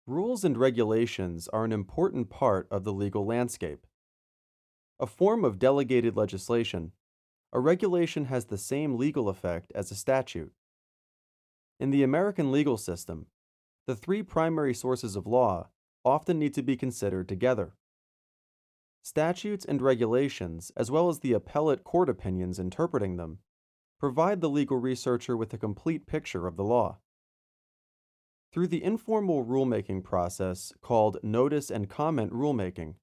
Rules and regulations are an important part of the legal landscape. A form of delegated legislation, a regulation has the same legal effect as a statute. In the American legal system, the three primary sources of law often need to be considered together. Statutes and regulations, as well as the appellate court opinions interpreting them, provide the legal researcher with a complete picture of the law. Through the informal rulemaking process called notice and comment rulemaking,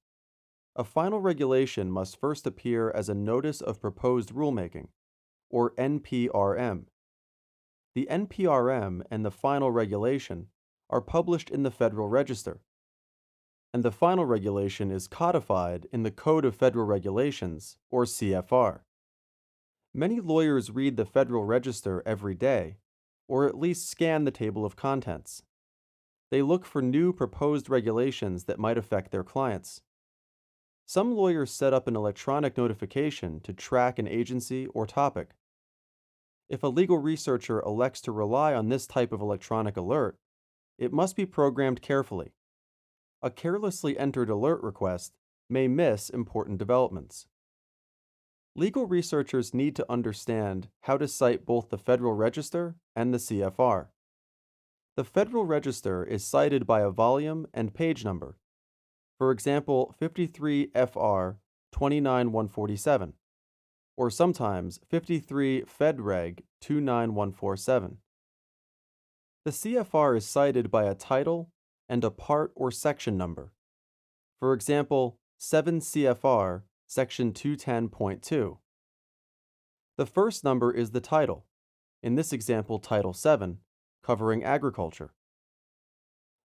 a final regulation must first appear as a Notice of Proposed Rulemaking, or NPRM. The NPRM and the final regulation are published in the Federal Register, and the final regulation is codified in the Code of Federal Regulations, or CFR. Many lawyers read the Federal Register every day, or at least scan the table of contents. They look for new proposed regulations that might affect their clients. Some lawyers set up an electronic notification to track an agency or topic. If a legal researcher elects to rely on this type of electronic alert, it must be programmed carefully. A carelessly entered alert request may miss important developments. Legal researchers need to understand how to cite both the Federal Register and the CFR. The Federal Register is cited by a volume and page number. For example, 53 FR 29147, or sometimes 53 FedReg 29147. The CFR is cited by a title and a part or section number. For example, 7 CFR section 210.2. The first number is the title, in this example Title 7, covering agriculture.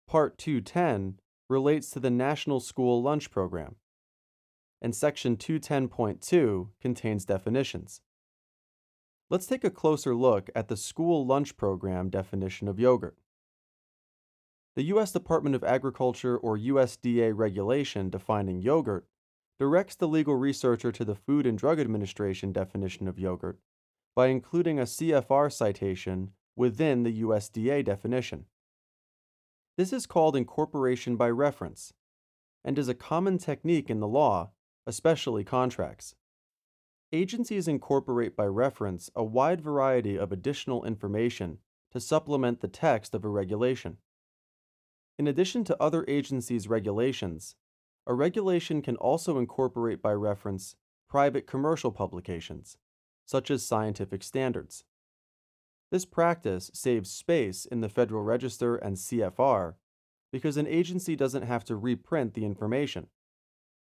Part 210 relates to the National School Lunch Program, and Section 210.2 contains definitions. Let's take a closer look at the School Lunch Program definition of yogurt. The U.S. Department of Agriculture or USDA regulation defining yogurt directs the legal researcher to the Food and Drug Administration definition of yogurt by including a CFR citation within the USDA definition. This is called incorporation by reference and is a common technique in the law, especially contracts. Agencies incorporate by reference a wide variety of additional information to supplement the text of a regulation. In addition to other agencies' regulations, a regulation can also incorporate by reference private commercial publications, such as scientific standards. This practice saves space in the Federal Register and CFR because an agency doesn't have to reprint the information,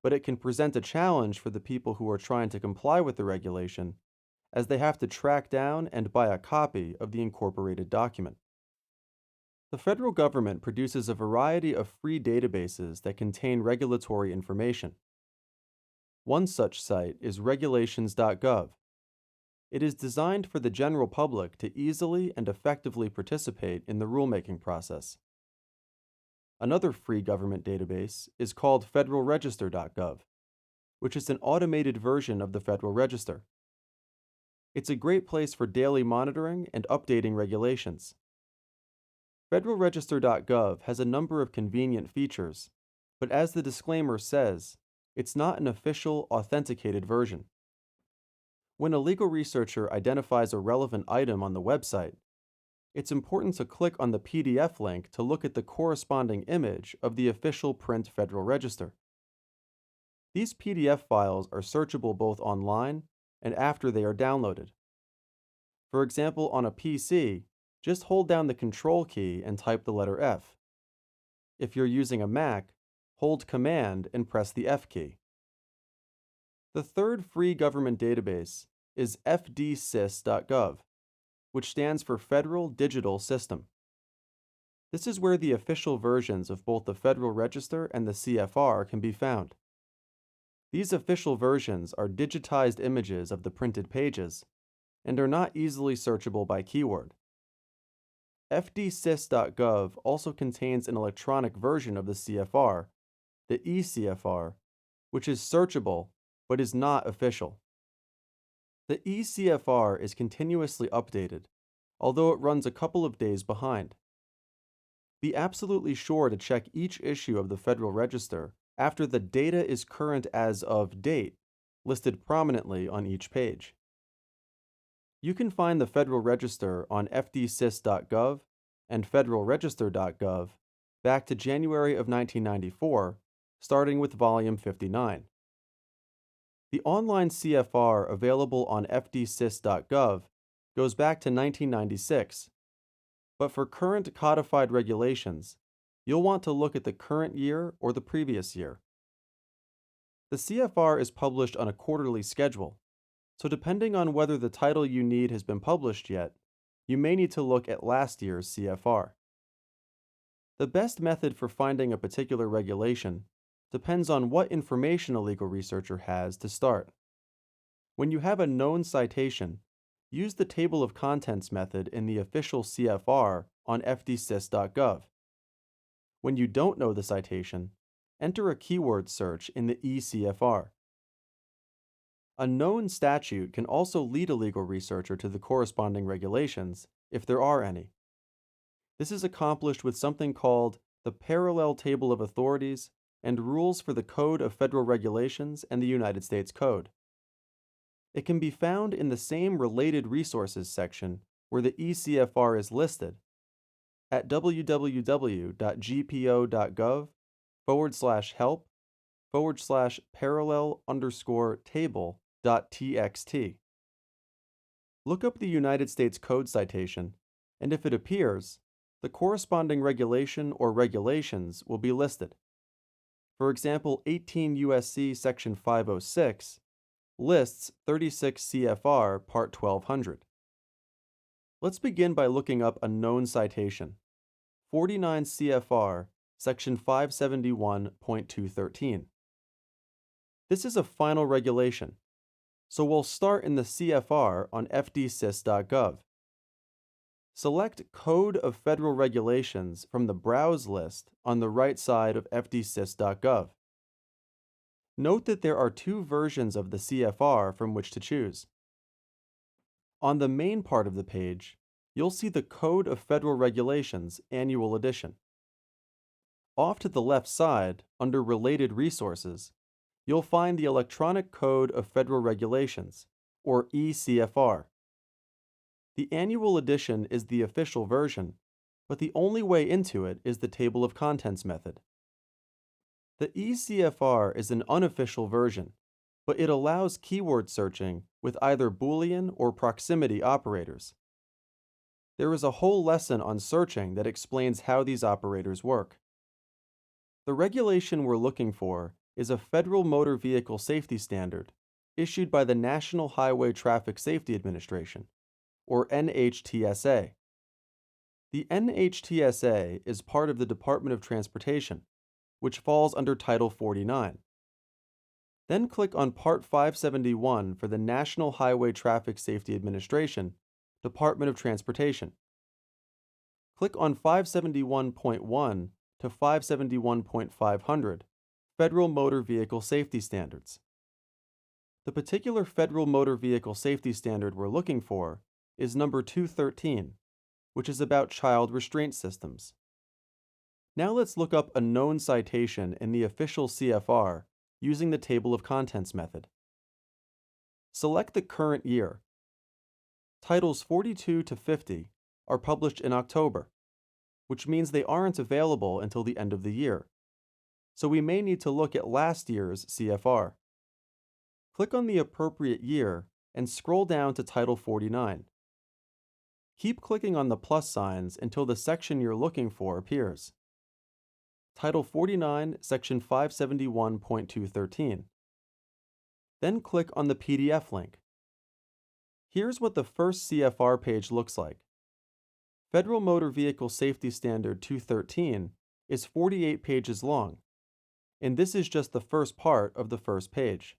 but it can present a challenge for the people who are trying to comply with the regulation, as they have to track down and buy a copy of the incorporated document. The federal government produces a variety of free databases that contain regulatory information. One such site is regulations.gov. It is designed for the general public to easily and effectively participate in the rulemaking process. Another free government database is called federalregister.gov, which is an automated version of the Federal Register. It's a great place for daily monitoring and updating regulations. Federalregister.gov has a number of convenient features, but as the disclaimer says, it's not an official, authenticated version. When a legal researcher identifies a relevant item on the website, it's important to click on the PDF link to look at the corresponding image of the official print Federal Register. These PDF files are searchable both online and after they are downloaded. For example, on a PC, just hold down the Control key and type the letter F. If you're using a Mac, hold Command and press the F key. The third free government database is fdsys.gov, which stands for Federal Digital System. This is where the official versions of both the Federal Register and the CFR can be found. These official versions are digitized images of the printed pages and are not easily searchable by keyword. fdsys.gov also contains an electronic version of the CFR, the eCFR, which is searchable but is not official. The eCFR is continuously updated, although it runs a couple of days behind. Be absolutely sure to check each issue of the Federal Register after the data is current as of date, listed prominently on each page. You can find the Federal Register on fdsys.gov and federalregister.gov back to January of 1994, starting with Volume 59. The online CFR available on fdsys.gov goes back to 1996, but for current codified regulations, you'll want to look at the current year or the previous year. The CFR is published on a quarterly schedule, so depending on whether the title you need has been published yet, you may need to look at last year's CFR. The best method for finding a particular regulation depends on what information a legal researcher has to start. When you have a known citation, use the table of contents method in the official CFR on fdsys.gov. When you don't know the citation, enter a keyword search in the eCFR. A known statute can also lead a legal researcher to the corresponding regulations, if there are any. This is accomplished with something called the Parallel Table of Authorities and Rules for the Code of Federal Regulations and the United States Code. It can be found in the same Related Resources section where the eCFR is listed at www.gpo.gov/help/parallel_table.txt. Look up the United States Code citation, and if it appears, the corresponding regulation or regulations will be listed. For example, 18 U.S.C. Section 506 lists 36 CFR Part 1200. Let's begin by looking up a known citation, 49 CFR Section 571.213. This is a final regulation, so we'll start in the CFR on fdsys.gov. Select Code of Federal Regulations from the Browse list on the right side of fdsys.gov. Note that there are two versions of the CFR from which to choose. On the main part of the page, you'll see the Code of Federal Regulations Annual Edition. Off to the left side, under Related Resources, you'll find the Electronic Code of Federal Regulations, or eCFR. The annual edition is the official version, but the only way into it is the table of contents method. The eCFR is an unofficial version, but it allows keyword searching with either Boolean or proximity operators. There is a whole lesson on searching that explains how these operators work. The regulation we're looking for is a Federal Motor Vehicle Safety Standard issued by the National Highway Traffic Safety Administration, or NHTSA. The NHTSA is part of the Department of Transportation, which falls under Title 49. Then click on Part 571 for the National Highway Traffic Safety Administration, Department of Transportation. Click on 571.1 to 571.500, Federal Motor Vehicle Safety Standards. The particular Federal Motor Vehicle Safety Standard we're looking for is number 213, which is about child restraint systems. Now let's look up a known citation in the official CFR using the table of contents method. Select the current year. Titles 42 to 50 are published in October, which means they aren't available until the end of the year, so we may need to look at last year's CFR. Click on the appropriate year and scroll down to Title 49. Keep clicking on the plus signs until the section you're looking for appears. Title 49, Section 571.213. Then click on the PDF link. Here's what the first CFR page looks like. Federal Motor Vehicle Safety Standard 213 is 48 pages long, and this is just the first part of the first page.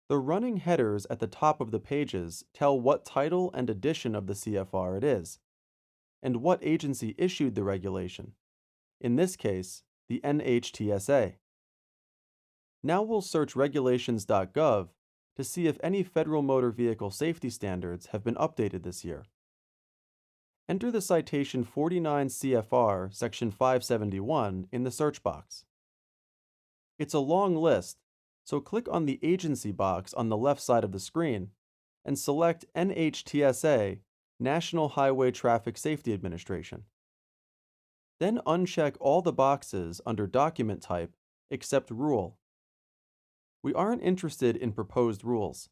The running headers at the top of the pages tell what title and edition of the CFR it is, and what agency issued the regulation, in this case, the NHTSA. Now we'll search regulations.gov to see if any Federal Motor Vehicle Safety Standards have been updated this year. Enter the citation 49 CFR section 571 in the search box. It's a long list, so click on the agency box on the left side of the screen and select NHTSA, National Highway Traffic Safety Administration. Then uncheck all the boxes under document type except rule. We aren't interested in proposed rules.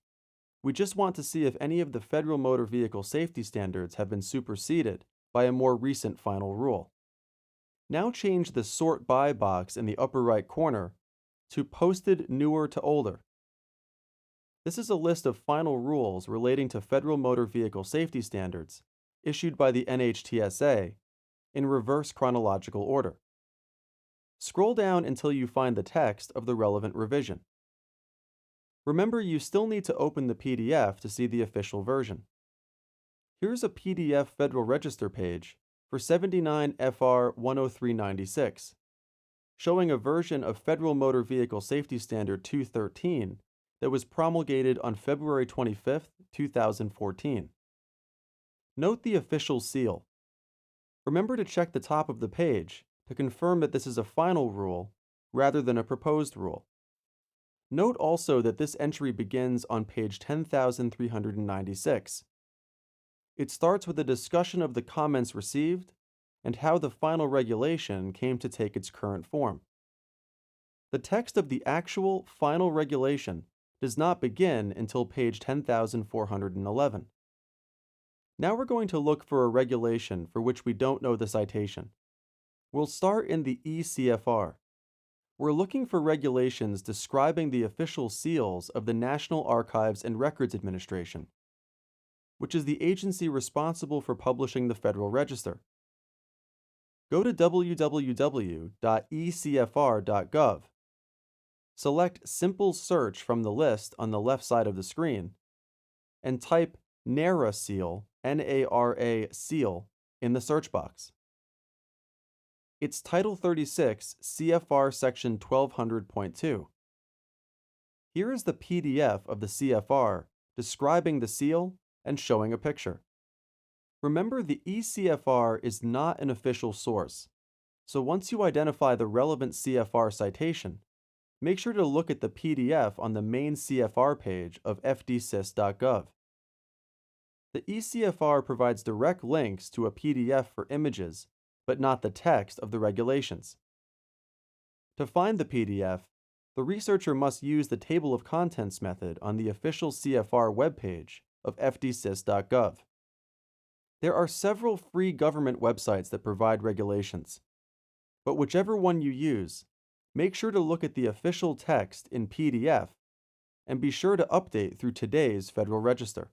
We just want to see if any of the federal motor vehicle safety standards have been superseded by a more recent final rule. Now change the Sort By box in the upper right corner to Posted Newer to Older. This is a list of final rules relating to federal motor vehicle safety standards issued by the NHTSA in reverse chronological order. Scroll down until you find the text of the relevant revision. Remember, you still need to open the PDF to see the official version. Here's a PDF Federal Register page for 79 FR 10396, showing a version of Federal Motor Vehicle Safety Standard 213 that was promulgated on February 25, 2014. Note the official seal. Remember to check the top of the page to confirm that this is a final rule rather than a proposed rule. Note also that this entry begins on page 10,396. It starts with a discussion of the comments received and how the final regulation came to take its current form. The text of the actual final regulation does not begin until page 10,411. Now we're going to look for a regulation for which we don't know the citation. We'll start in the ECFR. We're looking for regulations describing the official seals of the National Archives and Records Administration, which is the agency responsible for publishing the Federal Register. Go to www.ecfr.gov. Select Simple Search from the list on the left side of the screen, and type NARA seal, N-A-R-A seal, in the search box. It's Title 36, CFR Section 1200.2. Here is the PDF of the CFR describing the seal and showing a picture. Remember, the ECFR is not an official source, so once you identify the relevant CFR citation, make sure to look at the PDF on the main CFR page of fdsys.gov. The ECFR provides direct links to a PDF for images, but not the text of the regulations. To find the PDF, the researcher must use the Table of Contents method on the official CFR webpage of fdsys.gov. There are several free government websites that provide regulations, but whichever one you use, make sure to look at the official text in PDF and be sure to update through today's Federal Register.